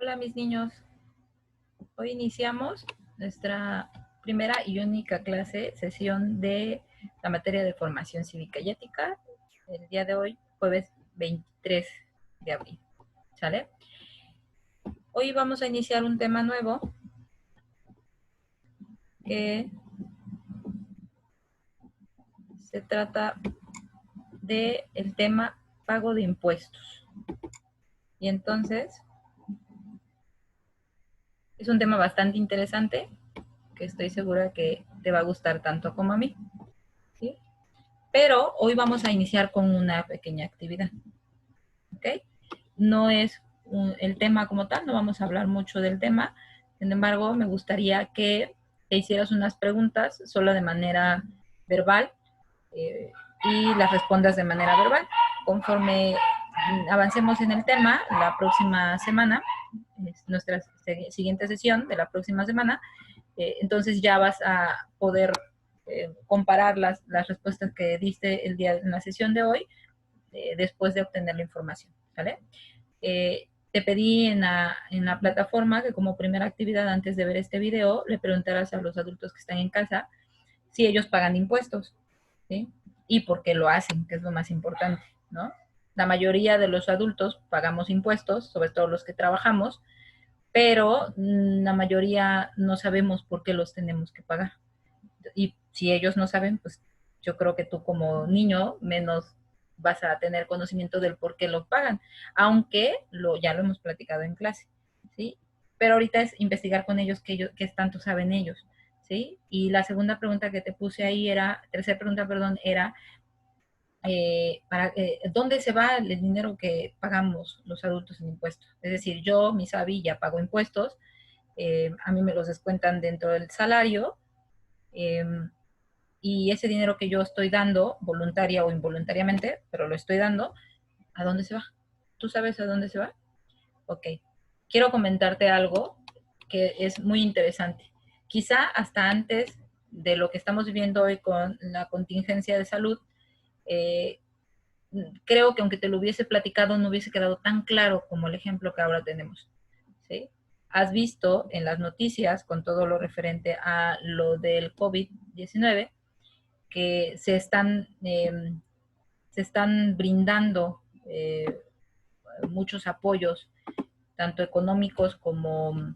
Hola mis niños, hoy iniciamos nuestra primera y única sesión de la materia de formación cívica y ética, el día de hoy, jueves 23 de abril, ¿sale? Hoy vamos a iniciar un tema nuevo que se trata del tema pago de impuestos. Y entonces, es un tema bastante interesante que estoy segura que te va a gustar tanto como a mí, ¿sí? Pero hoy vamos a iniciar con una pequeña actividad, ¿ok? No es el tema como tal, no vamos a hablar mucho del tema. Sin embargo, me gustaría que te hicieras unas preguntas solo de manera verbal y las respondas de manera verbal. Conforme avancemos en el tema, la próxima semana, es nuestra siguiente sesión de la próxima semana, entonces ya vas a poder comparar las respuestas que diste el día en la sesión de hoy después de obtener la información, ¿vale? Te pedí en la plataforma que como primera actividad antes de ver este video le preguntaras a los adultos que están en casa si ellos pagan impuestos, ¿sí? Y por qué lo hacen, que es lo más importante, ¿no? La mayoría de los adultos pagamos impuestos, sobre todo los que trabajamos, pero la mayoría no sabemos por qué los tenemos que pagar. Y si ellos no saben, pues yo creo que tú como niño menos vas a tener conocimiento del por qué lo pagan, aunque ya lo hemos platicado en clase, ¿sí? Pero ahorita es investigar con ellos qué tanto saben ellos, ¿sí? Y la segunda pregunta que te puse ahí tercera pregunta, perdón, era ¿dónde se va el dinero que pagamos los adultos en impuestos? Es decir, yo, mi Sabi, ya pago impuestos, a mí me los descuentan dentro del salario, eh, y ese dinero que yo estoy dando, voluntaria o involuntariamente, pero lo estoy dando, ¿a dónde se va? ¿Tú sabes a dónde se va? Ok. Quiero comentarte algo que es muy interesante. Quizá hasta antes de lo que estamos viviendo hoy con la contingencia de salud, eh, creo que aunque te lo hubiese platicado, no hubiese quedado tan claro como el ejemplo que ahora tenemos, ¿sí? Has visto en las noticias, con todo lo referente a lo del COVID-19, que se están brindando muchos apoyos, tanto económicos como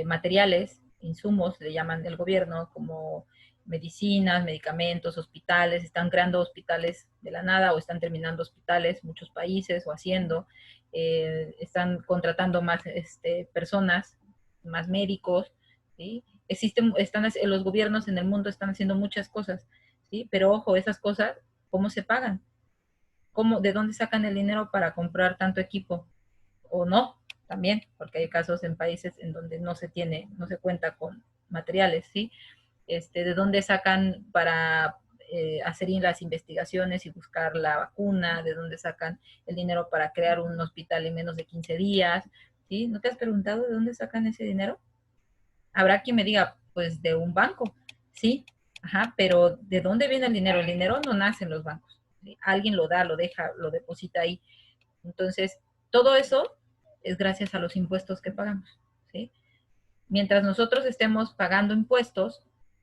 materiales, insumos, le llaman del gobierno, como medicinas, medicamentos, hospitales, están creando hospitales de la nada o están terminando hospitales, muchos países o haciendo, están contratando más personas, más médicos, ¿sí? Los gobiernos en el mundo están haciendo muchas cosas, ¿sí? Pero ojo, esas cosas, ¿cómo se pagan? ¿De dónde sacan el dinero para comprar tanto equipo? O no, también, porque hay casos en países en donde no se cuenta con materiales, ¿sí? De dónde sacan para hacer las investigaciones y buscar la vacuna, de dónde sacan el dinero para crear un hospital en menos de 15 días, ¿sí? ¿No te has preguntado de dónde sacan ese dinero? Habrá quien me diga, pues de un banco, sí, ajá, pero ¿de dónde viene el dinero? El dinero no nace en los bancos, ¿sí? Alguien lo da, lo deja, lo deposita ahí. Entonces, todo eso es gracias a los impuestos que pagamos, ¿sí? Mientras nosotros estemos pagando impuestos,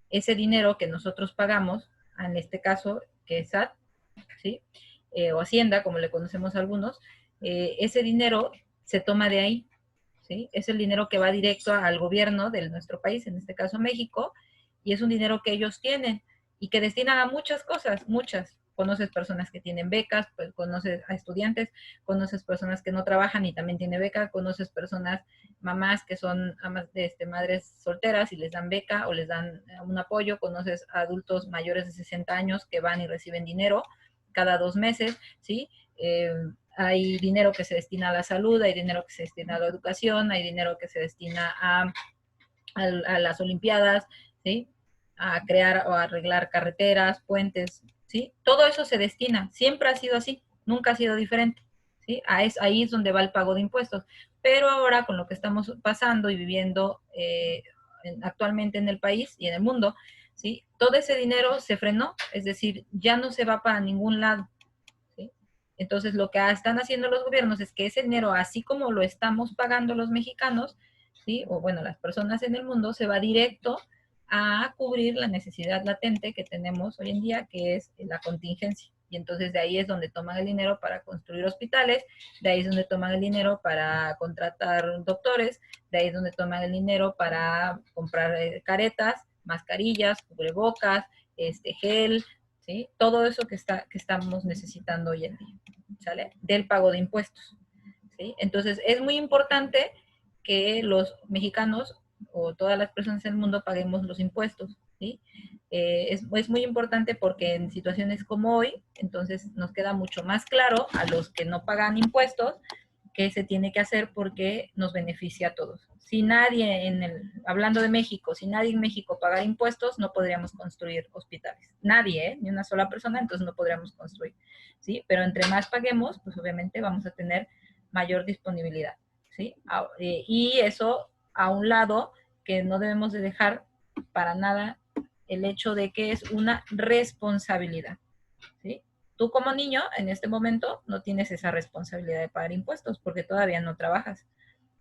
ese dinero que nosotros pagamos, en este caso, que es SAT, ¿sí? O Hacienda, como le conocemos a algunos, ese dinero se toma de ahí, ¿sí? Es el dinero que va directo al gobierno de nuestro país, en este caso México, y es un dinero que ellos tienen y que destinan a muchas cosas, muchas. Conoces personas que tienen becas, pues conoces a estudiantes, conoces personas que no trabajan y también tienen beca, conoces personas, mamás que son amas madres solteras y les dan beca o les dan un apoyo, conoces a adultos mayores de 60 años que van y reciben dinero cada 2 meses, ¿sí? Hay dinero que se destina a la salud, hay dinero que se destina a la educación, hay dinero que se destina a las olimpiadas, ¿sí? A crear o a arreglar carreteras, puentes, ¿sí? Todo eso se destina, siempre ha sido así, nunca ha sido diferente, ¿sí? Ahí es donde va el pago de impuestos. Pero ahora con lo que estamos pasando y viviendo actualmente en el país y en el mundo, ¿sí? Todo ese dinero se frenó, es decir, ya no se va para ningún lado, ¿sí? Entonces, lo que están haciendo los gobiernos es que ese dinero, así como lo estamos pagando los mexicanos, ¿sí? O bueno, las personas en el mundo, se va directo a cubrir la necesidad latente que tenemos hoy en día, que es la contingencia. Y entonces de ahí es donde toman el dinero para construir hospitales, de ahí es donde toman el dinero para contratar doctores, de ahí es donde toman el dinero para comprar caretas, mascarillas, cubrebocas, gel, ¿sí? Todo eso que estamos necesitando hoy en día, ¿sale? Del pago de impuestos, ¿sí? Entonces es muy importante que los mexicanos o todas las personas del mundo paguemos los impuestos, ¿sí? Es muy importante porque en situaciones como hoy, entonces nos queda mucho más claro a los que no pagan impuestos qué se tiene que hacer porque nos beneficia a todos. Si nadie, hablando de México, si nadie en México pagara impuestos, no podríamos construir hospitales. Nadie, ni una sola persona, entonces no podríamos construir, ¿sí? Pero entre más paguemos, pues obviamente vamos a tener mayor disponibilidad, ¿sí? Y eso a un lado que no debemos de dejar para nada el hecho de que es una responsabilidad, ¿sí? Tú como niño, en este momento, no tienes esa responsabilidad de pagar impuestos porque todavía no trabajas,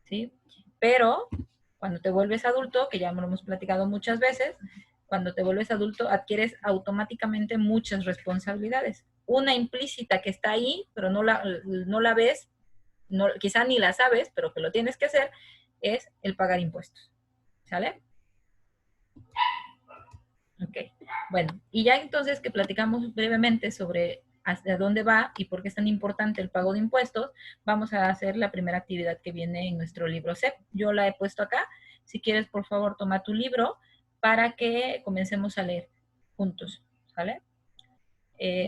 ¿sí? Pero cuando te vuelves adulto, que ya lo hemos platicado muchas veces, cuando te vuelves adulto adquieres automáticamente muchas responsabilidades. Una implícita que está ahí, pero no la ves, no, quizá ni la sabes, pero que lo tienes que hacer, es el pagar impuestos, ¿sale? Ok, bueno, y ya entonces que platicamos brevemente sobre hasta dónde va y por qué es tan importante el pago de impuestos, vamos a hacer la primera actividad que viene en nuestro libro CEP. Yo la he puesto acá. Si quieres, por favor, toma tu libro para que comencemos a leer juntos, ¿vale?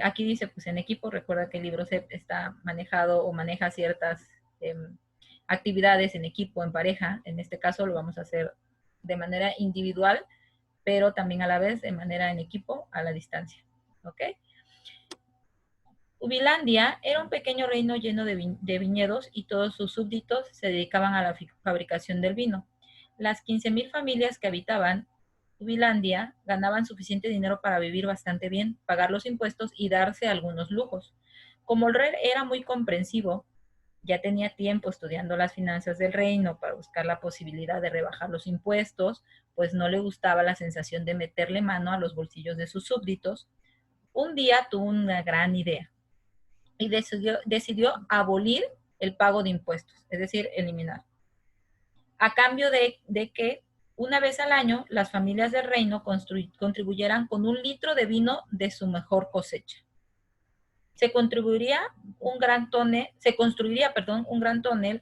Aquí dice, pues en equipo, recuerda que el libro CEP está manejado o maneja ciertas actividades en equipo, en pareja. En este caso lo vamos a hacer de manera individual, pero también a la vez de manera en equipo a la distancia. ¿Ok? Ubilandia era un pequeño reino lleno de viñedos y todos sus súbditos se dedicaban a la fabricación del vino. Las 15,000 familias que habitaban Ubilandia ganaban suficiente dinero para vivir bastante bien, pagar los impuestos y darse algunos lujos. Como el rey era muy comprensivo, ya tenía tiempo estudiando las finanzas del reino para buscar la posibilidad de rebajar los impuestos, pues no le gustaba la sensación de meterle mano a los bolsillos de sus súbditos. Un día tuvo una gran idea y decidió abolir el pago de impuestos, es decir, eliminar, a cambio de que una vez al año las familias del reino contribuyeran con 1 litro de vino de su mejor cosecha. Se construiría un gran tonel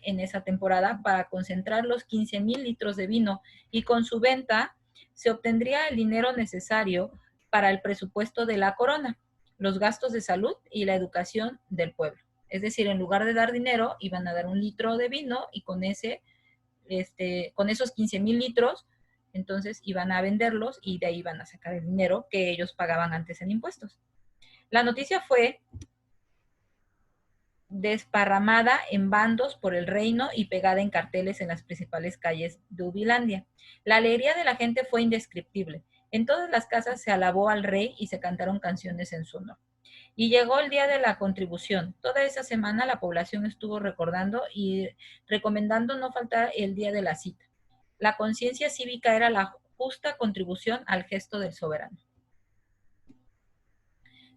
en esa temporada para concentrar los 15,000 litros de vino y con su venta se obtendría el dinero necesario para el presupuesto de la corona, los gastos de salud y la educación del pueblo. Es decir, en lugar de dar dinero, iban a dar 1 litro de vino y con esos 15,000 litros, entonces iban a venderlos y de ahí iban a sacar el dinero que ellos pagaban antes en impuestos. La noticia fue desparramada en bandos por el reino y pegada en carteles en las principales calles de Ubilandia. La alegría de la gente fue indescriptible. En todas las casas se alabó al rey y se cantaron canciones en su honor. Y llegó el día de la contribución. Toda esa semana la población estuvo recordando y recomendando no faltar el día de la cita. La conciencia cívica era la justa contribución al gesto del soberano.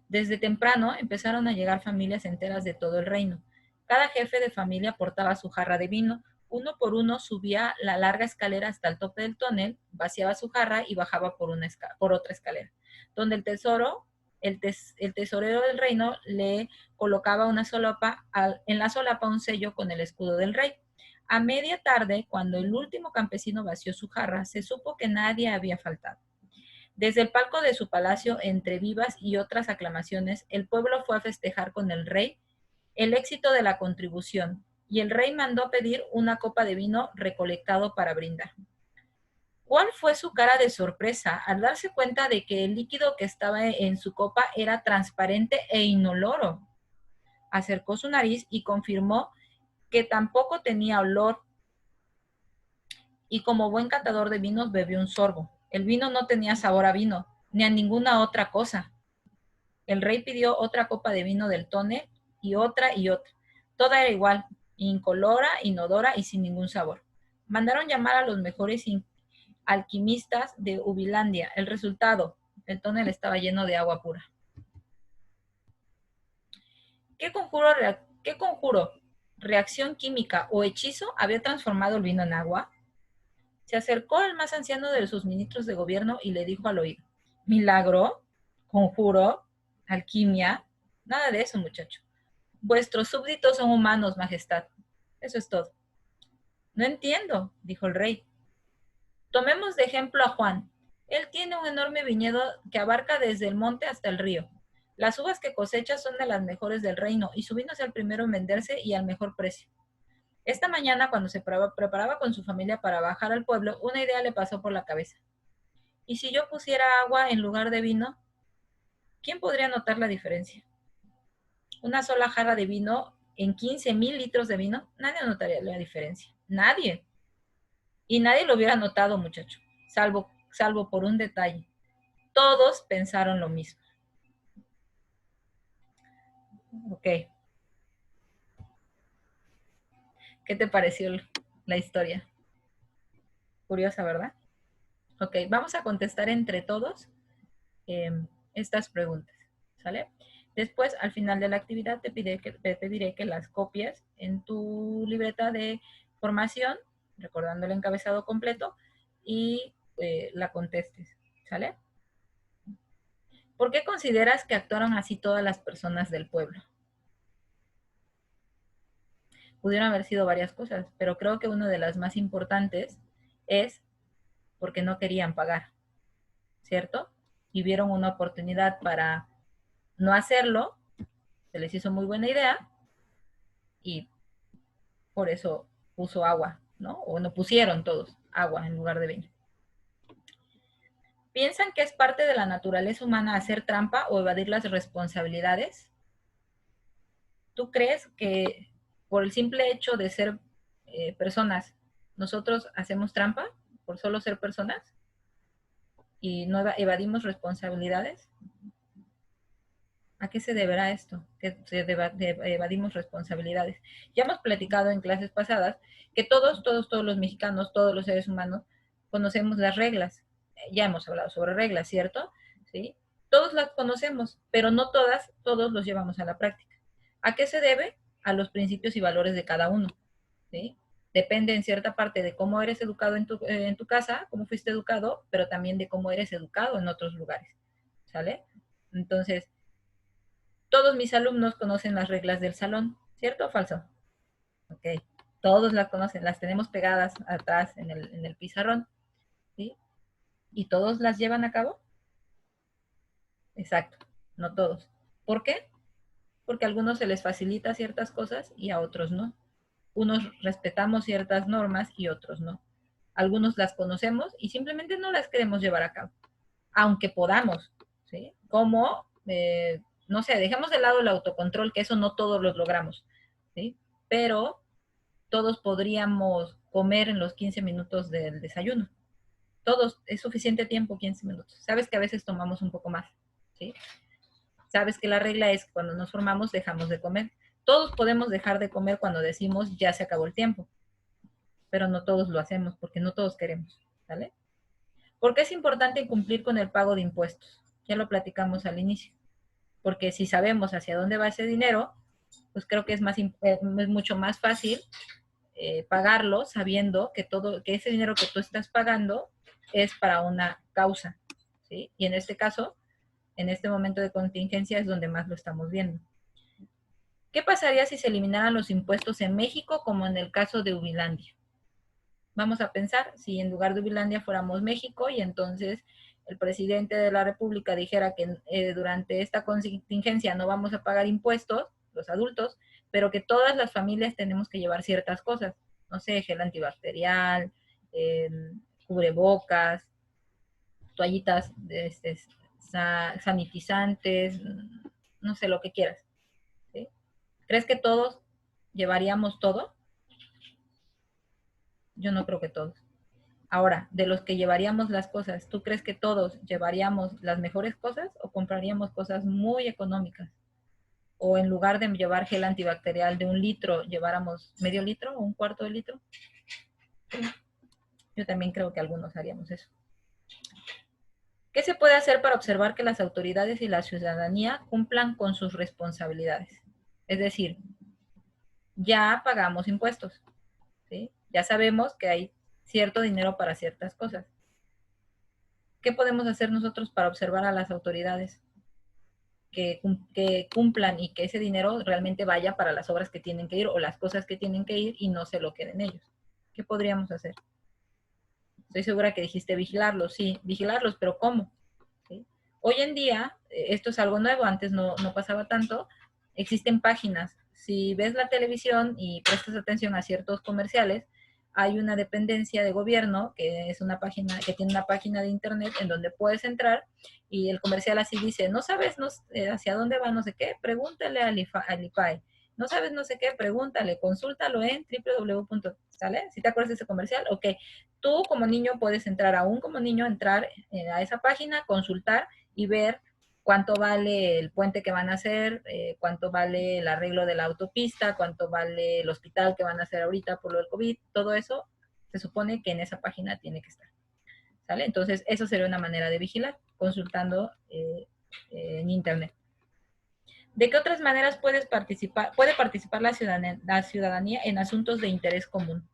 Desde temprano empezaron a llegar familias enteras de todo el reino. Cada jefe de familia portaba su jarra de vino. Uno por uno subía la larga escalera hasta el tope del tonel, vaciaba su jarra y bajaba por otra escalera, donde el tesorero del reino le colocaba en la solapa un sello con el escudo del rey. A media tarde, cuando el último campesino vació su jarra, se supo que nadie había faltado. Desde el palco de su palacio, entre vivas y otras aclamaciones, el pueblo fue a festejar con el rey el éxito de la contribución, y el rey mandó pedir una copa de vino recolectado para brindar. ¿Cuál fue su cara de sorpresa al darse cuenta de que el líquido que estaba en su copa era transparente e inoloro? Acercó su nariz y confirmó que tampoco tenía olor, y como buen catador de vinos bebió un sorbo. El vino no tenía sabor a vino, ni a ninguna otra cosa. El rey pidió otra copa de vino del tonel y otra y otra. Toda era igual, incolora, inodora y sin ningún sabor. Mandaron llamar a los mejores alquimistas de Ubilandia. El resultado, el tonel estaba lleno de agua pura. ¿Qué conjuro, reacción química o hechizo había transformado el vino en agua? Se acercó el más anciano de sus ministros de gobierno y le dijo al oído: ¿milagro? ¿Conjuro? ¿Alquimia? Nada de eso, muchacho. Vuestros súbditos son humanos, majestad. Eso es todo. No entiendo, dijo el rey. Tomemos de ejemplo a Juan. Él tiene un enorme viñedo que abarca desde el monte hasta el río. Las uvas que cosecha son de las mejores del reino y su vino es el primero en venderse y al mejor precio. Esta mañana, cuando se preparaba con su familia para bajar al pueblo, una idea le pasó por la cabeza. ¿Y si yo pusiera agua en lugar de vino? ¿Quién podría notar la diferencia? Una sola jarra de vino en 15,000 litros de vino, nadie notaría la diferencia. Nadie. Y nadie lo hubiera notado, muchacho, salvo por un detalle. Todos pensaron lo mismo. Ok. ¿Qué te pareció la historia? Curiosa, ¿verdad? Ok, vamos a contestar entre todos eh, estas preguntas, ¿sale? Después, al final de la actividad, te pediré que las copies en tu libreta de formación, recordando el encabezado completo, y la contestes, ¿sale? ¿Por qué consideras que actuaron así todas las personas del pueblo? Pudieron haber sido varias cosas, pero creo que una de las más importantes es porque no querían pagar, ¿cierto? Y vieron una oportunidad para no hacerlo, se les hizo muy buena idea y por eso puso agua, ¿no? O no pusieron todos agua en lugar de vino. ¿Piensan que es parte de la naturaleza humana hacer trampa o evadir las responsabilidades? ¿Tú crees que por el simple hecho de ser personas, nosotros hacemos trampa por solo ser personas y no evadimos responsabilidades? ¿A qué se deberá esto? Que evadimos responsabilidades. Ya hemos platicado en clases pasadas que todos los mexicanos, todos los seres humanos, conocemos las reglas. Ya hemos hablado sobre reglas, ¿cierto? ¿Sí? Todos las conocemos, pero no todos los llevamos a la práctica. ¿A qué se debe? A los principios y valores de cada uno. ¿Sí? Depende en cierta parte de cómo eres educado en tu casa, cómo fuiste educado, pero también de cómo eres educado en otros lugares. ¿Sale? Entonces, todos mis alumnos conocen las reglas del salón, ¿cierto o falso? Ok, todos las conocen, las tenemos pegadas atrás en el pizarrón, ¿sí? ¿Y todos las llevan a cabo? Exacto, no todos. ¿Por qué? Porque a algunos se les facilita ciertas cosas y a otros no. Unos respetamos ciertas normas y otros no. Algunos las conocemos y simplemente no las queremos llevar a cabo, aunque podamos, ¿sí? Como, no sé, dejemos de lado el autocontrol, que eso no todos lo logramos, ¿sí? Pero todos podríamos comer en los 15 minutos del desayuno. Todos, es suficiente tiempo, 15 minutos. Sabes que a veces tomamos un poco más, ¿sí? Sabes que la regla es que cuando nos formamos dejamos de comer. Todos podemos dejar de comer cuando decimos ya se acabó el tiempo, pero no todos lo hacemos porque no todos queremos, ¿vale? ¿Por qué es importante cumplir con el pago de impuestos? Ya lo platicamos al inicio. Porque si sabemos hacia dónde va ese dinero, pues creo que es mucho más fácil pagarlo sabiendo que ese dinero que tú estás pagando es para una causa, ¿sí? Y en este caso, en este momento de contingencia es donde más lo estamos viendo. ¿Qué pasaría si se eliminaran los impuestos en México como en el caso de Ubilandia? Vamos a pensar si en lugar de Ubilandia fuéramos México y entonces el presidente de la República dijera que durante esta contingencia no vamos a pagar impuestos, los adultos, pero que todas las familias tenemos que llevar ciertas cosas, no sé, gel antibacterial, eh, cubrebocas, toallitas, sanitizantes, no sé, lo que quieras. ¿Sí? ¿Crees que todos llevaríamos todo? Yo no creo que todos. Ahora, de los que llevaríamos las cosas, ¿tú crees que todos llevaríamos las mejores cosas o compraríamos cosas muy económicas? o en lugar de llevar gel antibacterial de 1 litro, lleváramos medio litro o 1/4 de litro. Yo también creo que algunos haríamos eso. ¿Qué se puede hacer para observar que las autoridades y la ciudadanía cumplan con sus responsabilidades? Es decir, ya pagamos impuestos, ¿sí? Ya sabemos que hay cierto dinero para ciertas cosas. ¿Qué podemos hacer nosotros para observar a las autoridades que cumplan y que ese dinero realmente vaya para las obras que tienen que ir o las cosas que tienen que ir y no se lo queden ellos? ¿Qué podríamos hacer? Estoy segura que dijiste vigilarlos, sí, vigilarlos, pero ¿cómo? ¿Sí? Hoy en día, esto es algo nuevo, antes no pasaba tanto, existen páginas. Si ves la televisión y prestas atención a ciertos comerciales, hay una dependencia de gobierno que es una página, que tiene una página de internet en donde puedes entrar y el comercial así dice, no sabes hacia dónde va no sé qué, pregúntale al IPAE. No sabes no sé qué, pregúntale, consúltalo en www. ¿Sale? ¿Sí te acuerdas de ese comercial? Ok, tú como niño puedes entrar, aún como niño, entrar a esa página, consultar y ver cuánto vale el puente que van a hacer, cuánto vale el arreglo de la autopista, cuánto vale el hospital que van a hacer ahorita por lo del COVID, todo eso se supone que en esa página tiene que estar. ¿Sale? Entonces, eso sería una manera de vigilar, consultando en internet. ¿De qué otras maneras puede participar la ciudadanía en asuntos de interés común?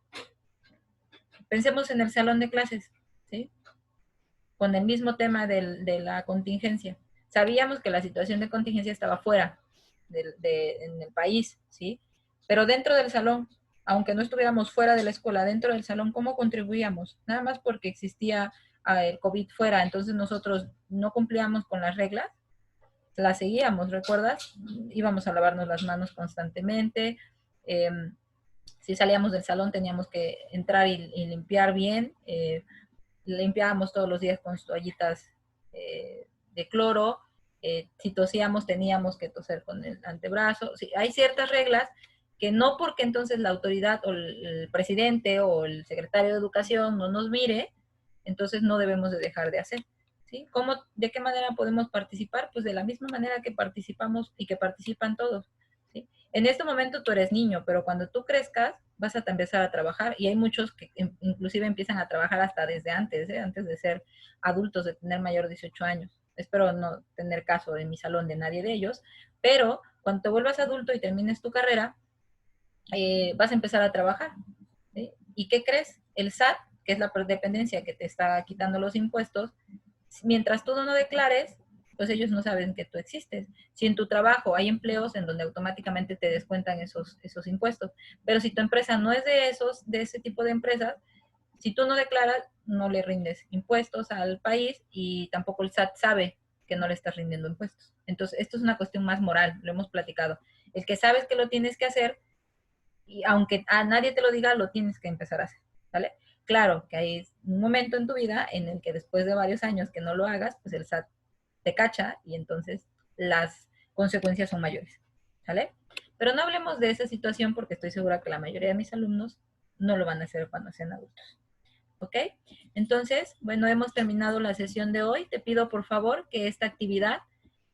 Pensemos en el salón de clases, ¿sí? Con el mismo tema de la contingencia. Sabíamos que la situación de contingencia estaba fuera en el país, ¿sí? Pero dentro del salón, aunque no estuviéramos fuera de la escuela, dentro del salón, ¿cómo contribuíamos? Nada más porque existía el COVID fuera, entonces nosotros no cumplíamos con las reglas, las seguíamos, ¿recuerdas? Íbamos a lavarnos las manos constantemente, si salíamos del salón teníamos que entrar y limpiar bien, limpiábamos todos los días con toallitas de cloro, si tosíamos teníamos que toser con el antebrazo. Sí, hay ciertas reglas que no porque entonces la autoridad o el presidente o el secretario de educación no nos mire, entonces no debemos de dejar de hacer. ¿Sí? ¿Cómo, de qué manera podemos participar? Pues de la misma manera que participamos y que participan todos. ¿Sí? En este momento tú eres niño, pero cuando tú crezcas vas a empezar a trabajar y hay muchos que inclusive empiezan a trabajar hasta desde antes, antes de ser adultos, de tener mayor de 18 años. Espero no tener caso en mi salón de nadie de ellos, pero cuando te vuelvas adulto y termines tu carrera, vas a empezar a trabajar. ¿Sí? ¿Y qué crees? El SAT, que es la dependencia que te está quitando los impuestos, mientras tú no declares, pues ellos no saben que tú existes. Si en tu trabajo hay empleos en donde automáticamente te descuentan esos impuestos, pero si tu empresa no es de ese tipo de empresas, si tú no declaras, no le rindes impuestos al país y tampoco el SAT sabe que no le estás rindiendo impuestos. Entonces, esto es una cuestión más moral, lo hemos platicado. El que sabes que lo tienes que hacer, y aunque a nadie te lo diga, lo tienes que empezar a hacer, ¿vale? Claro que hay un momento en tu vida en el que después de varios años que no lo hagas, pues el SAT te cacha y entonces las consecuencias son mayores, ¿sale? Pero no hablemos de esa situación porque estoy segura que la mayoría de mis alumnos no lo van a hacer cuando sean adultos, ¿ok? Entonces, bueno, hemos terminado la sesión de hoy. Te pido por favor que esta actividad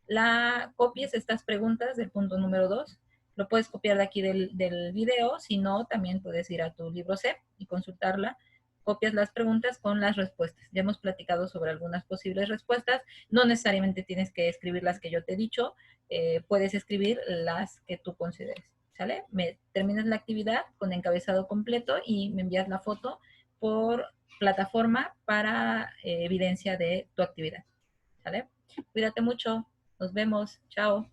la copies, estas preguntas del punto número 2. Lo puedes copiar de aquí del video, si no, también puedes ir a tu libro C y consultarla. Copias las preguntas con las respuestas. Ya hemos platicado sobre algunas posibles respuestas. No necesariamente tienes que escribir las que yo te he dicho. Puedes escribir las que tú consideres. ¿Sale? Terminas la actividad con encabezado completo y me envías la foto por plataforma para evidencia de tu actividad. ¿Sale? Cuídate mucho. Nos vemos. Chao.